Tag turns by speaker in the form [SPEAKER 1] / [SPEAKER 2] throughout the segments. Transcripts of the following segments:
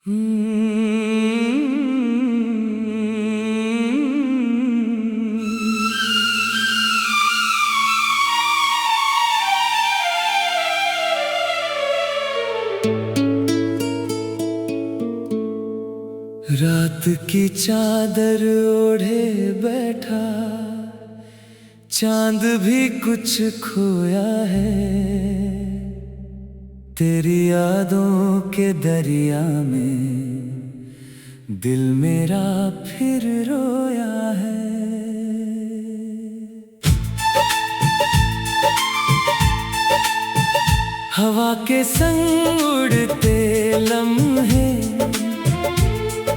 [SPEAKER 1] रात की चादर ओढ़े बैठा, चांद भी कुछ खोया है। तेरी यादों के दरिया में दिल मेरा फिर रोया है। हवा के संग उड़ते लम्हे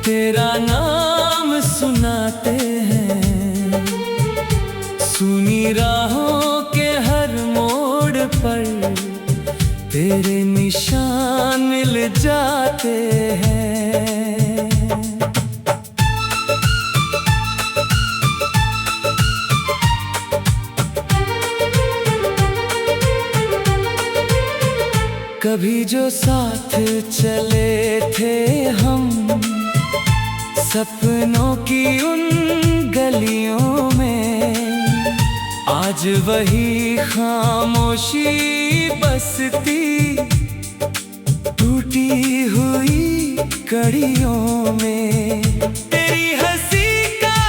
[SPEAKER 1] तेरा नाम सुनाते हैं। सुनी राहों के हर मोड़ पर तेरे निशान मिल जाते हैं। कभी जो साथ चले थे हम सपनों की उन गलियों में, आज वही खामोशी बसती टूटी हुई कड़ियों में। तेरी हंसी का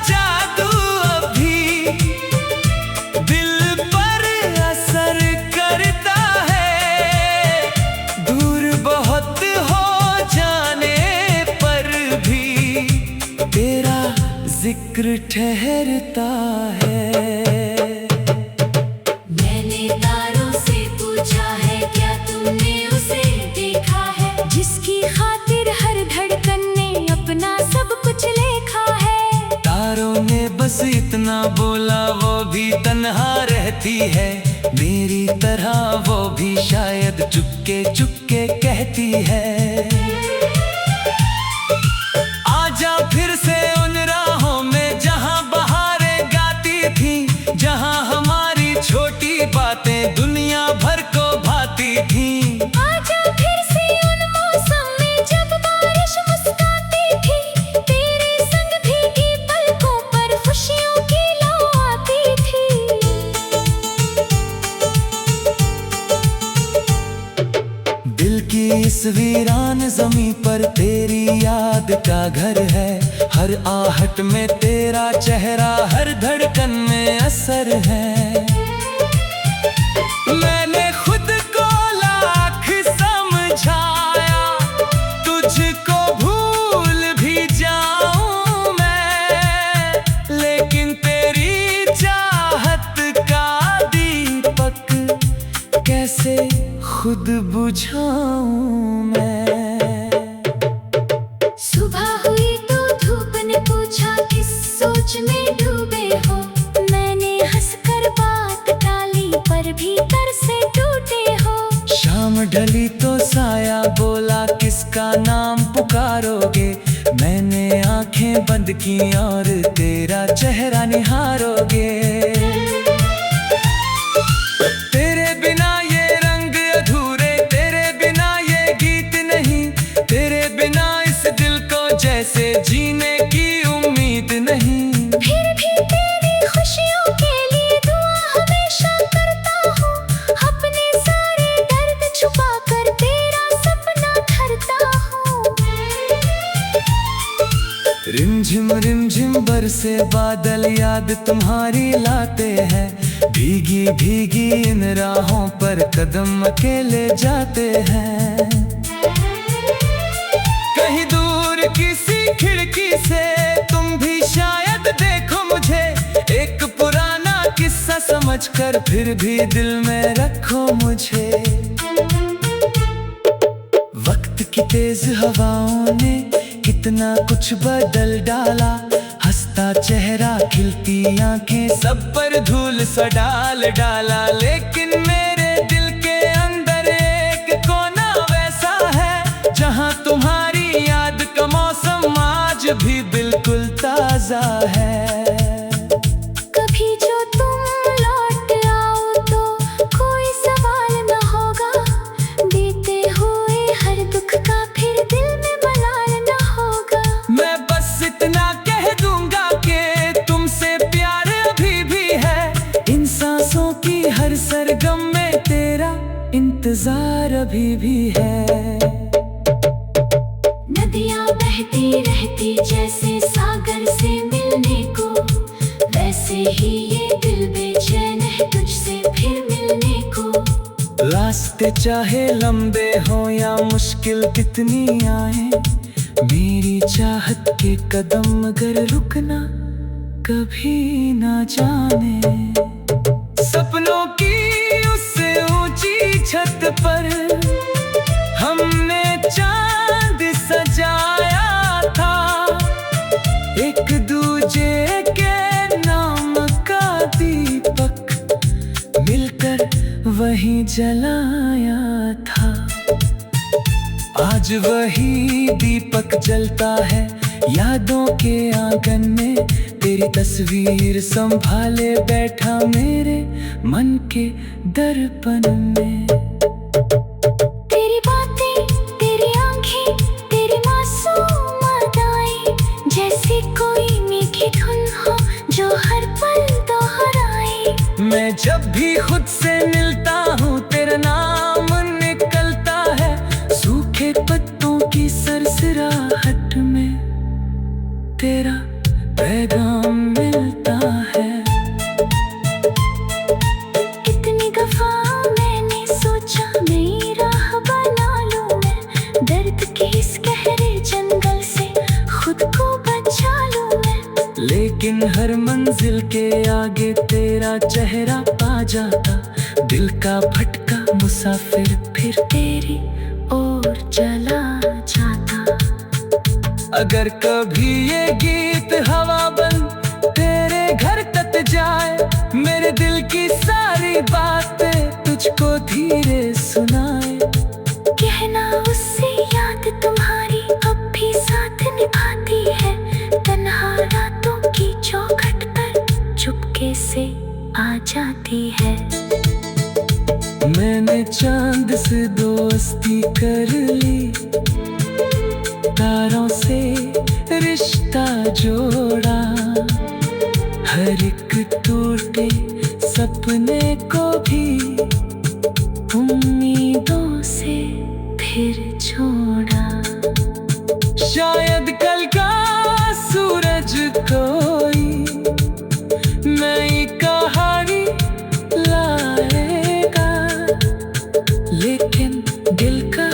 [SPEAKER 1] जादू अभी दिल पर असर करता है। दूर बहुत हो जाने पर भी तेरा जिक्र ठहरता है।
[SPEAKER 2] मैंने तारों से पूछा है, क्या तुमने उसे देखा है? जिसकी खातिर हर धड़कन ने अपना सब कुछ लिखा है।
[SPEAKER 1] तारों ने बस इतना बोला, वो भी तन्हा रहती है। मेरी तरह वो भी शायद चुपके चुपके कहती है। आजा फिर से उन राहों में जहां बहारें गाती थी, जहां हमारी छोटी बातें दुनिया भर को भाती थी।
[SPEAKER 2] आजा फिर से उन मौसम में जब बारिश मुस्काती थी, तेरे संग भीगी पलकों पर खुशियों की लौ आती थी।
[SPEAKER 1] दिल की इस वीरान ज़मीं पर तेरी याद का घर है। हर आहट में तेरा चेहरा, हर धड़कन में असर है। मैंने खुद को लाख समझाया, तुझको भूल भी जाऊं मैं, लेकिन तेरी चाहत का दीपक कैसे खुद बुझाऊं मैं।
[SPEAKER 2] सुबह हुई तो धूप ने पूछा, किस सोच में डूबे हो? मैंने हंसकर बात टाली, पर भीतर से टूटे हो।
[SPEAKER 1] शाम ढली तो साया बोला, किसका नाम पुकारोगे? मैंने आंखें बंद की और तेरा चेहरा निहारोगे। तेरे बिना ये रंग अधूरे, तेरे बिना ये गीत नहीं, तेरे बिना इस दिल को जैसे जीने की उम्मीद नहीं।
[SPEAKER 2] फिर भी तेरी खुशियों के लिए दुआ हमेशा करता हूँ, अपने सारे दर्द छुपा कर तेरा सपना धरता हूँ।
[SPEAKER 1] रिमझिम बरसे बादल याद तुम्हारी लाते हैं। भीगी भीगी इन राहों पर कदम अकेले जाते हैं। कहीं दूर किसी खिड़की से तुम भी शायद देखो मुझे, एक पुराना किस्सा समझकर फिर भी दिल में रखो मुझे। वक्त की तेज हवाओं ने कितना कुछ बदल डाला, हंसता चेहरा खिलती आंखें सब पर धूल सा डाल डाला। लेकिन मेरे दिल के अंदर एक कोना वैसा है, जहां तुम्हारी याद का मौसम आज भी बिल्कुल ताजा है।
[SPEAKER 2] कभी जो तुम लौट आओ तो कोई सवाल न होगा, बीते हुए हर दुख का फिर दिल में
[SPEAKER 1] चाहे लंबे हो या मुश्किल कितनी आए, मेरी चाहत के कदम अगर रुकना कभी ना जाने। सपनों की उस ऊंची छत पर हमने चांद सजाया था, एक दूजे के नाम का दीपक मिलकर वहीं जलाया था। आज वही दीपक जलता है यादों के आंगन में, तेरी तस्वीर संभाले बैठा मेरे मन के दर्पण में।
[SPEAKER 2] तेरी बातें, तेरी आंखें, तेरी मासूम अदाएं, जैसे कोई मीठी धुन हो जो हर पल दोहराए।
[SPEAKER 1] मैं जब भी खुद से मिलता हूँ तेरा नाम निकलता है, सूखे पत्तों की सरसराहट में तेरा पैगाम मिलता है।
[SPEAKER 2] कितनी दफा मैंने सोचा नई राह बना लूं मैं, दर्द के इस गहरे जंगल से खुद को बचा लूं मैं।
[SPEAKER 1] लेकिन हर मंजिल के आगे तेरा चेहरा आ जाता, दिल का भटका मुसाफिर फिर तेरी ओर चला जाता। अगर कभी ये गीत हवा बन तेरे घर तक जाए, मेरे दिल की सारी बातें तुझको धीरे सुनाए।
[SPEAKER 2] कहना उससे याद तुम्हारी अब भी साथ निभाती है, तन्हा रातों की चौखट पर चुपके से आ जाती है।
[SPEAKER 1] मैंने चांद से दोस्ती कर ली, तारों से रिश्ता जोड़ा, हर एक टूटे सपने को भी उम्मीदों से फिर जोड़ा। शायद कल का सूरज कोई नई कहानी लाएगा, लेकिन दिल का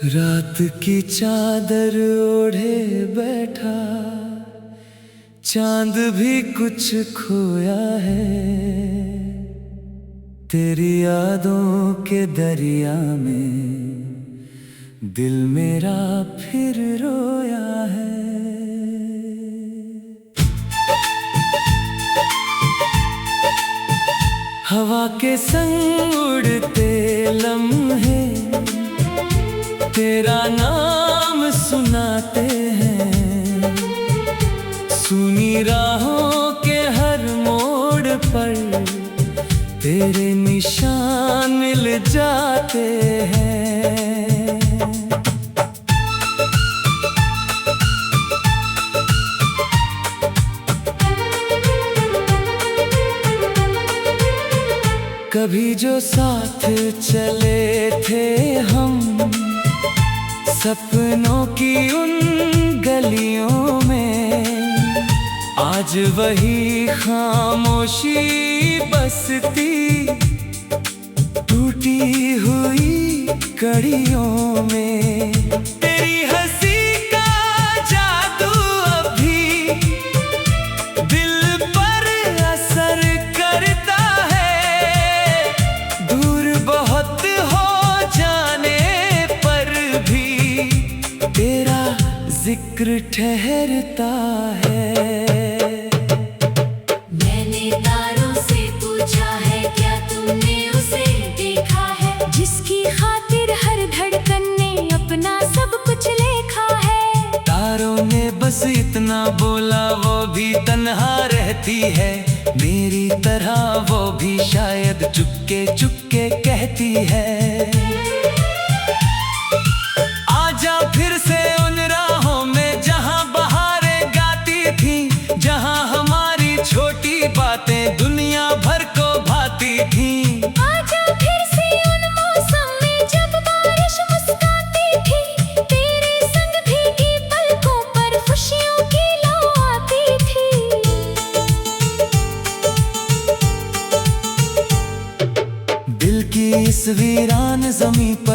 [SPEAKER 1] रात की चादर ओढ़े बैठा, चांद भी कुछ खोया है, तेरी यादों के दरिया में दिल मेरा फिर रोया है। हवा के संग उड़ते लम्हे तेरा नाम सुनाते हैं, सुनी राहों के हर मोड़ पर तेरे निशान मिल जाते हैं। कभी जो साथ चले थे हम सपनों की उन गलियों में, आज वही खामोशी बसती टूटी हुई कड़ियों में। तेरी हंसी का जादू अभी दिल पर असर करता है, दूर बहुत हो जाने पर भी तेरा जिक्र ठहरता है।
[SPEAKER 2] मैंने तारों से पूछा है क्या तुमने उसे देखा है, जिसकी खातिर हर धड़कन ने अपना सब कुछ लेखा है।
[SPEAKER 1] तारों ने बस इतना बोला, वो भी तन्हा रहती है, मेरी तरह वो भी शायद चुपके चुपके कहती है। आजा फिर से उन राहों में जहां बहारें गाती थी, जहां हमारी छोटी बातें दुनिया भर को भाती थी।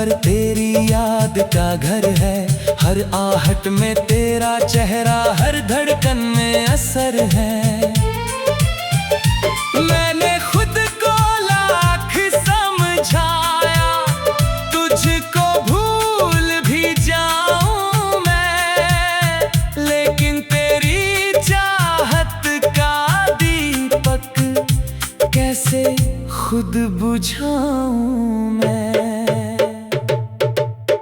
[SPEAKER 1] सफर तेरी याद का घर है, हर आहट में तेरा चेहरा, हर धड़कन में असर है। मैंने खुद को लाख समझाया, तुझको भूल भी जाऊं मैं, लेकिन तेरी चाहत का दीपक कैसे खुद बुझाऊं मैं।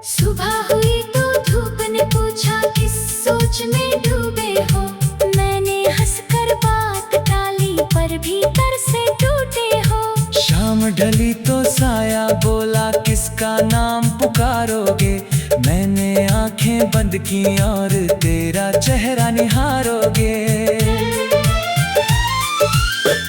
[SPEAKER 2] सुबह हुई तो धूप ने पूछा किस सोच में डूबे हो, मैंने हंसकर बात टाली पर भीतर से टूटे हो।
[SPEAKER 1] शाम ढली तो साया बोला किसका नाम पुकारोगे, मैंने आंखें बंद की और तेरा चेहरा निहारोगे।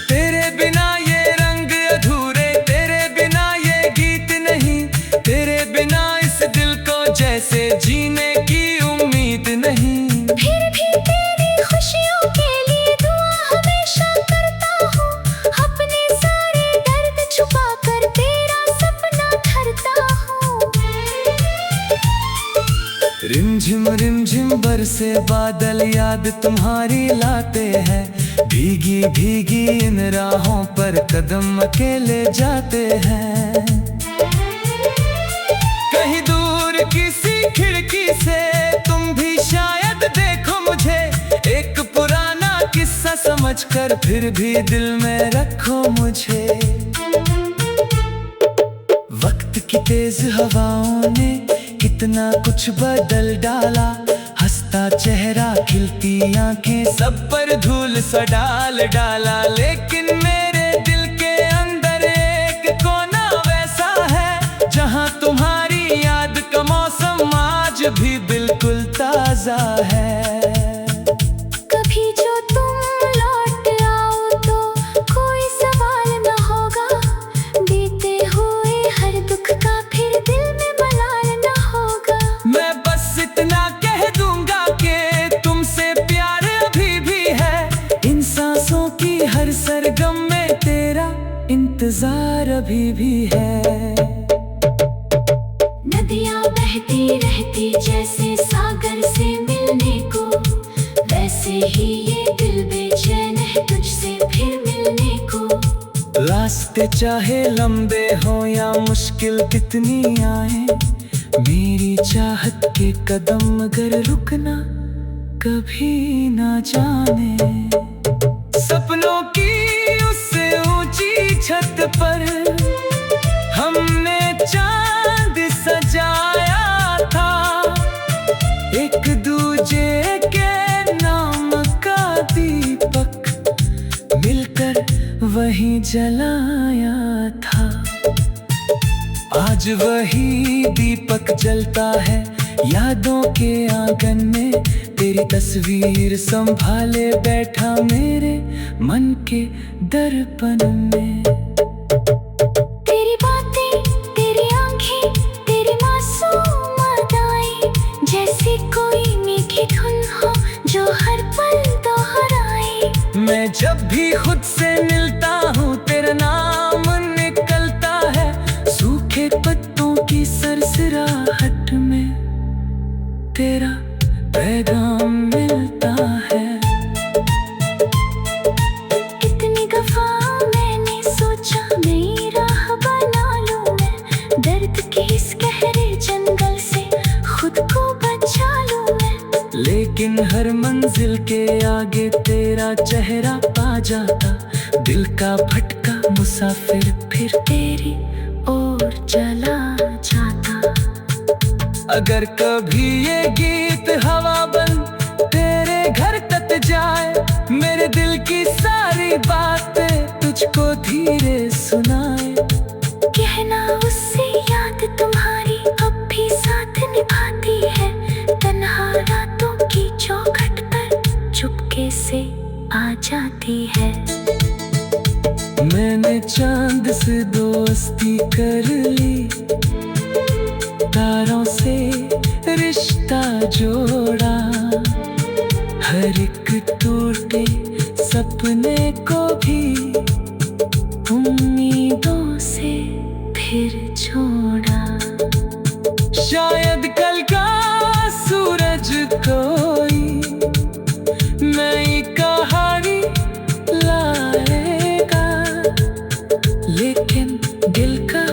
[SPEAKER 1] तेरे बिना ये रंग अधूरे, तेरे बिना ये गीत नहीं, तेरे बिना इस दिल को जैसे जीने की उम्मीद नहीं।
[SPEAKER 2] फिर भी तेरी खुशियों के लिए दुआ हमेशा करता हूँ, अपने सारे दर्द छुपा कर तेरा सपना धरता हूँ।
[SPEAKER 1] रिमझिम बरसे बादल याद तुम्हारी लाते हैं, भीगी भीगी इन राहों पर कदम अकेले जाते हैं। कहीं दूर किसी खिड़की से तुम भी शायद देखो मुझे, एक पुराना किस्सा समझकर फिर भी दिल में रखो मुझे। वक्त की तेज हवाओं ने कितना कुछ बदल डाला, हंसता चेहरा खिलती आंखें सब पर धूल सा डाल डाला, लेकिन मेरे दिल के अंदर एक कोना वैसा है जहां तुम्हारी याद का मौसम आज भी बिल्कुल ताजा है।
[SPEAKER 2] कभी जो तुम लौट आओ तो कोई सवाल न होगा, बीते हुए हर दुख का फिर दिल में मलाल न होगा।
[SPEAKER 1] मैं बस इतना कह दूंगा कि तुमसे प्यार अभी भी है, इन सांसों की हर सरगम में तेरा इंतजार अभी भी है।
[SPEAKER 2] नदियाँ बहती रहती जैसे सागर से मिलने को, वैसे ही ये दिल बेचैन है तुझसे फिर मिलने को।
[SPEAKER 1] रास्ते चाहे लंबे हो या मुश्किल कितनी आए, मेरी चाहत के कदम अगर रुकना कभी ना जाने। सपनों की उस ऊंची छत पर हमने चांद सजाया था, एक दूजे के नाम का दीपक मिलकर वहीं जलाया था। आज वही दीपक जलता है यादों के आंगन में, तेरी तस्वीर संभाले बैठा मेरे मन के दर्पण में।
[SPEAKER 2] तेरी बातें, तेरी आंखें, तेरी मासूम अदाएं, जैसे कोई मीठी धुन हो जो हर पल दोहराए।
[SPEAKER 1] मैं जब भी खुद से मिलता हूँ तेरा नाम निकलता है, सूखे पत्तों की सरसराहट में तेरा पैगाम मिलता है।
[SPEAKER 2] कितनी दफा मैंने सोचा नई राह बना लूं मैं, दर्द के इस गहरे जंगल से खुद को बचा लूं मैं।
[SPEAKER 1] लेकिन हर मंजिल के आगे तेरा चेहरा पा जाता, दिल का भटका मुसाफिर फिर तेरी ओर चला जाता। अगर कभी ये गीत हवा बन तेरे घर तक जाए, मेरे दिल की सारी बातें तुझको धीरे सुनाए।
[SPEAKER 2] कहना उससे याद तुम्हारी अब भी साथ निभाती है, तन्हा रातों की चौखट पर चुपके से आ जाती है।
[SPEAKER 1] मैंने चांद से दोस्ती कर ली, तारों से रिश्ता जोड़ा, हर एक टूटे सपने को भी उम्मीदों से फिर जोड़ा। शायद कल का सूरज कोई नई कहानी लाएगा, लेकिन दिल का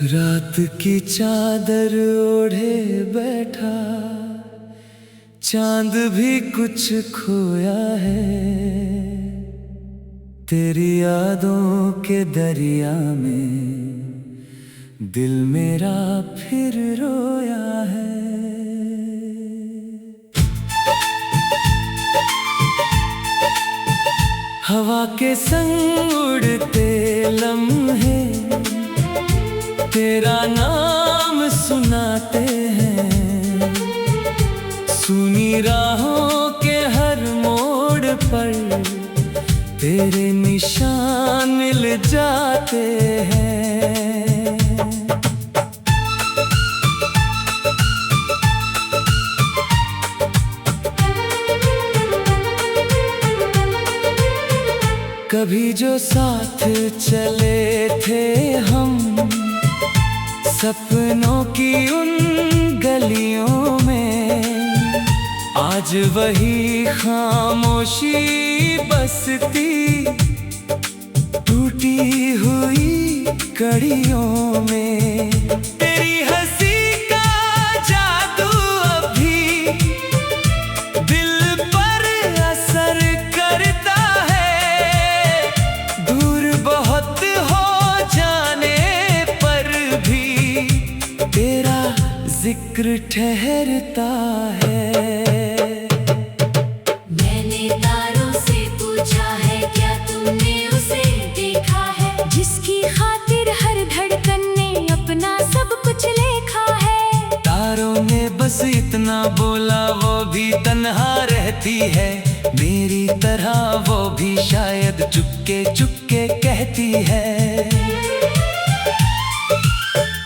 [SPEAKER 1] रात की चादर ओढ़े बैठा, चांद भी कुछ खोया है। तेरी यादों के दरिया में दिल मेरा फिर रोया है। हवा के संग उड़ते लम्हे तेरा नाम सुनाते हैं। सुनी राहों के हर मोड़ पर तेरे निशान मिल जाते हैं। कभी जो साथ चले थे हम सपनों की उन गलियों में, आज वही खामोशी बसती टूटी हुई कड़ियों में। तेरी हंसी का जादू अभी दिल पर असर करता है। दूर बहुत हो जाने पर भी तेरा जिक्र ठहरता है।
[SPEAKER 2] मैंने तारों से पूछा है, क्या तुमने उसे देखा है, जिसकी खातिर हर धड़कन ने अपना सब कुछ लेखा है।
[SPEAKER 1] तारों ने बस इतना बोला, वो भी तन्हा रहती है मेरी तरह, वो भी शायद चुपके चुपके कहती है।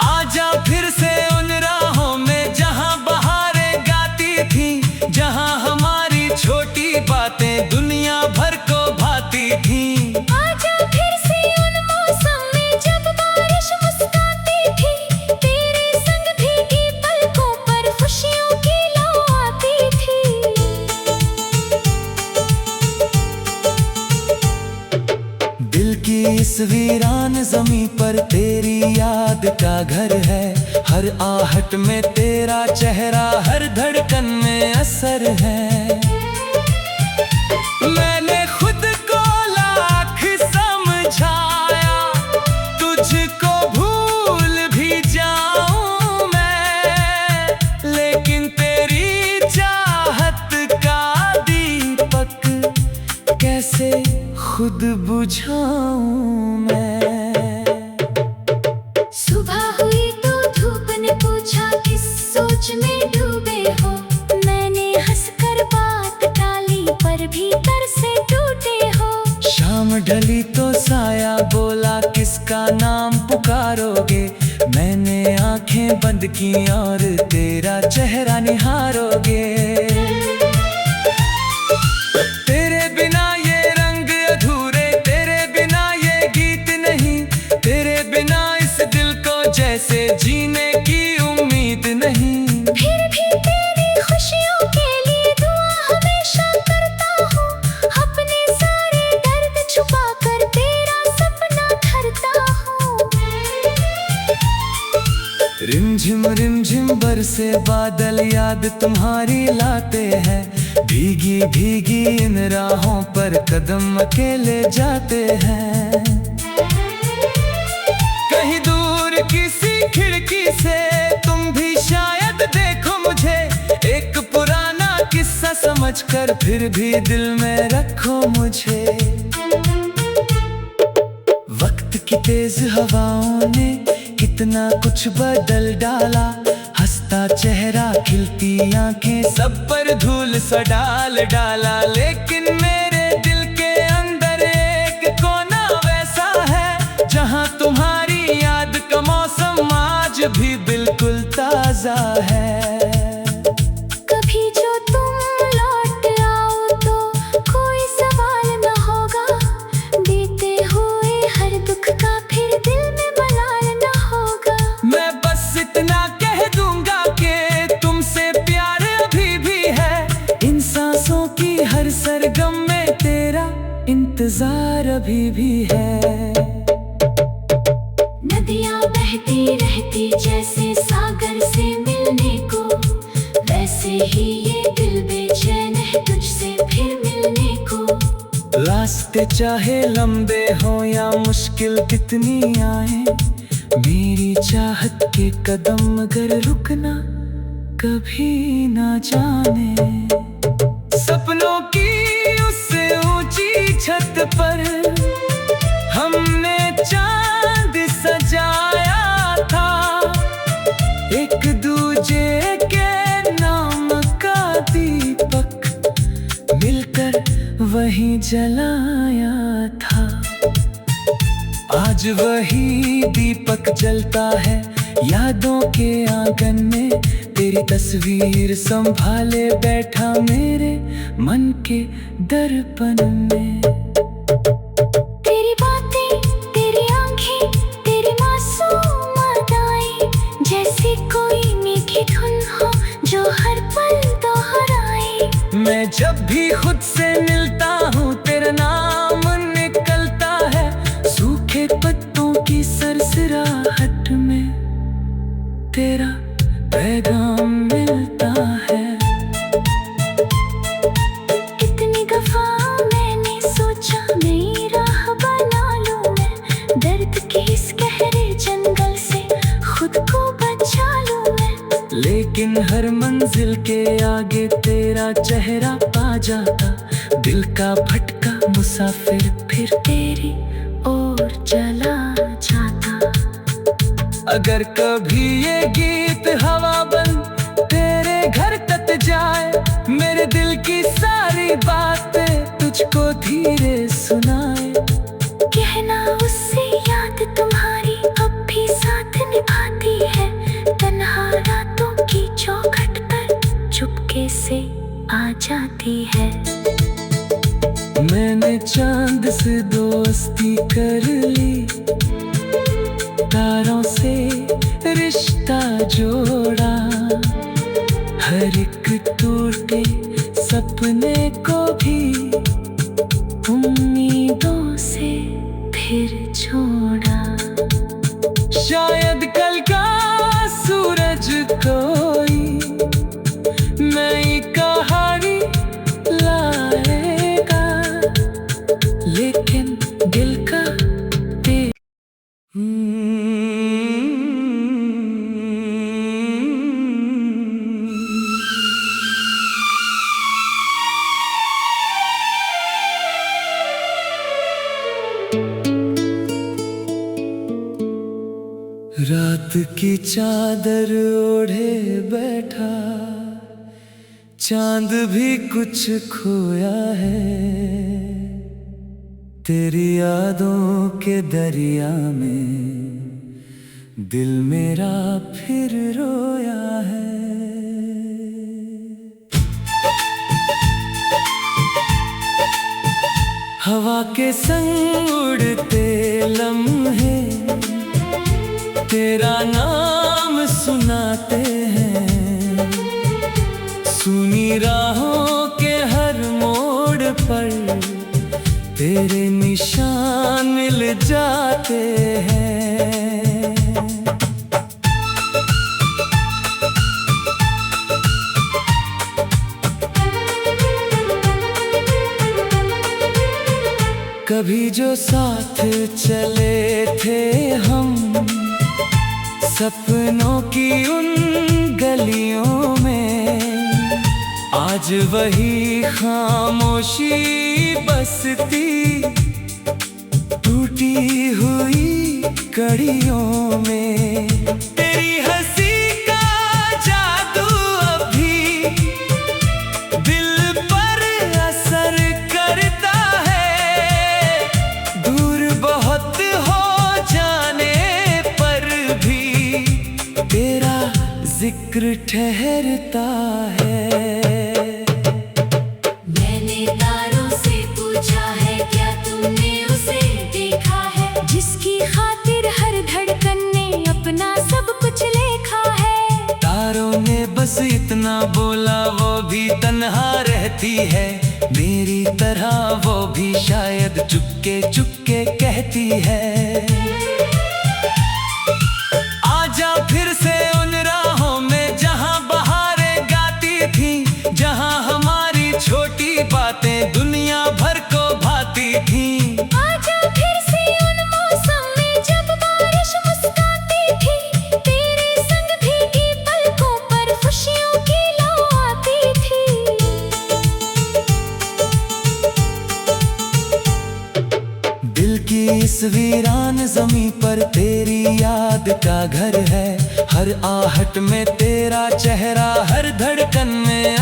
[SPEAKER 1] आजा फिर से उन राहों में जहां बहारें गाती थी, जहां हमारी छोटी बातें दुनिया भर को भाती थी।
[SPEAKER 2] आजा फिर से उन मौसम में जब बारिश मुस्काती थी, तेरे संग भीगी पलकों पर खुशियों की लौ आती थी।
[SPEAKER 1] दिल की इस वीरान ज़मीं पर तेरी याद का घर है। हर आहट में तेरा चेहरा, हर धड़कन में असर है। मैंने खुद को लाख समझाया, तुझको भूल भी जाऊं मैं, लेकिन तेरी चाहत का दीपक कैसे खुद बुझाऊं मैं।
[SPEAKER 2] सुबह हुई तो धूप ने पूछा, किस सोच में डूबे हो। मैंने हंसकर बात टाली, पर भीतर से टूटे हो।
[SPEAKER 1] शाम ढली तो साया बोला, किसका नाम पुकारोगे। मैंने आंखें बंद की और तेरा चेहरा निहारोगे। तेरे बिना ये रंग अधूरे, तेरे बिना ये गीत नहीं, तेरे बिना इस दिल को जैसे जीने की उम्मीद नहीं।
[SPEAKER 2] फिर भी तेरी खुशियों के लिए दुआ हमेशा करता हूँ, अपने सारे दर्द छुपा कर तेरा सपना धरता हूँ।
[SPEAKER 1] रिमझिम बरसे बादल याद तुम्हारी लाते हैं। भीगी भीगी इन राहों पर कदम अकेले जाते हैं। कहीं दूर किसी खिड़की से तुम भी शायद देखो मुझे, एक पुराना किस्सा समझकर फिर भी दिल में रखो मुझे। वक्त की तेज हवाओं ने कितना कुछ बदल डाला, हंसता चेहरा खिलती आंखें सब पर धूल सा डाल डाला। लेकिन मेरे दिल के अंदर एक कोना वैसा है, जहां तुम्हारी याद का मौसम मजा है।
[SPEAKER 2] कभी जो तुम लौट आओ तो कोई सवाल न होगा, बीते हुए हर दुख का फिर दिल में मलाल न होगा।
[SPEAKER 1] मैं बस इतना कह दूंगा कि तुमसे प्यार अभी भी है, इन सांसों की हर सरगम में तेरा इंतजार अभी भी है।
[SPEAKER 2] नदियाँ बहती रहती जैसे सागर से मिलने को, वैसे ही ये दिल बेचैन है तुझसे फिर मिलने को।
[SPEAKER 1] रास्ते चाहे लंबे हो या मुश्किल कितनी आए, मेरी चाहत के कदम मगर रुकना कभी ना जाने। सपनों की उस ऊंची छत पर हमने चांद सजाया था, एक दूजे के नाम का दीपक मिलकर वहीं जलाया था। आज वही दीपक जलता है यादों के आंगन में, तेरी तस्वीर संभाले बैठा मेरे मन के दर्पण में।
[SPEAKER 2] तेरी बातें, तेरी आंखें, तेरी मासूम अदाएं, जैसी कोई मीठी धुन हो जो हर पल दोहराए।
[SPEAKER 1] मैं जब भी खुद से मिलता हूँ तेरा नाम निकलता है, सूखे पत्तों की सरसराहट में तेरा पैगाम मिलता है।
[SPEAKER 2] कितनी दफा मैंने सोचा नई राह बना लूं मैं, दर्द के इस गहरे जंगल से खुद को बचा लूं मैं।
[SPEAKER 1] लेकिन हर मंजिल के आगे तेरा चेहरा पा जाता, दिल का भटका मुसाफिर फिर
[SPEAKER 2] तेरी ओर चला जाता।
[SPEAKER 1] अगर कभी ये गीत हवा बन तेरे घर तक जाए, मेरे दिल की सारी बातें तुझको धीरे सुनाए।
[SPEAKER 2] कहना उससे याद तुम्हारी अब भी साथ निभाती है, तन्हा रातों की चौखट पर चुपके से आ जाती है।
[SPEAKER 1] मैंने चांद से दोस्ती कर ली, तारों से रिश्ता जोड़ा, हर एक टूटे सपने को भी उम्मीदों से फिर जोड़ा। शायद कल का सूरज कोई नई कहानी लाएगा, लेकिन दिल का रात की चादर ओढ़े बैठा, चांद भी कुछ खोया है, तेरी यादों के दरिया में दिल मेरा फिर रोया है। हवा के संग उड़ते लम्हे तेरा नाम सुनाते हैं, सुनी राहों के हर मोड़ पर तेरे निशान मिल जाते हैं। कभी जो साथ चले थे हम सपनों की उन गलियों में, आज वही खामोशी बसती टूटी हुई कड़ियों में। तेरी हंसी का जादू अभी दिल पर असर करता है, दूर बहुत हो जाने पर भी तेरा जिक्र ठहरता है।
[SPEAKER 2] मैंने तारों से पूछा है, क्या तुमने उसे देखा है, जिसकी खातिर हर धड़कन ने अपना सब कुछ लेखा है।
[SPEAKER 1] तारों ने बस इतना बोला, वो भी तन्हा रहती है, मेरी तरह वो भी शायद चुपके चुपके कहती है। आजा फिर से उन राहों में जहां बहारें गाती थी, जहां हमारी छोटी बातें दुनिया भर को भाती थी।
[SPEAKER 2] आजा फिर से उन मौसम में जब बारिश मुस्काती थी, तेरे संग भीगी पलकों पर खुशियों की लौ आती थी।
[SPEAKER 1] दिल की इस वीरान ज़मीं पर तेरी याद का घर है, हर आहट में तेरा चेहरा, हर धड़कन में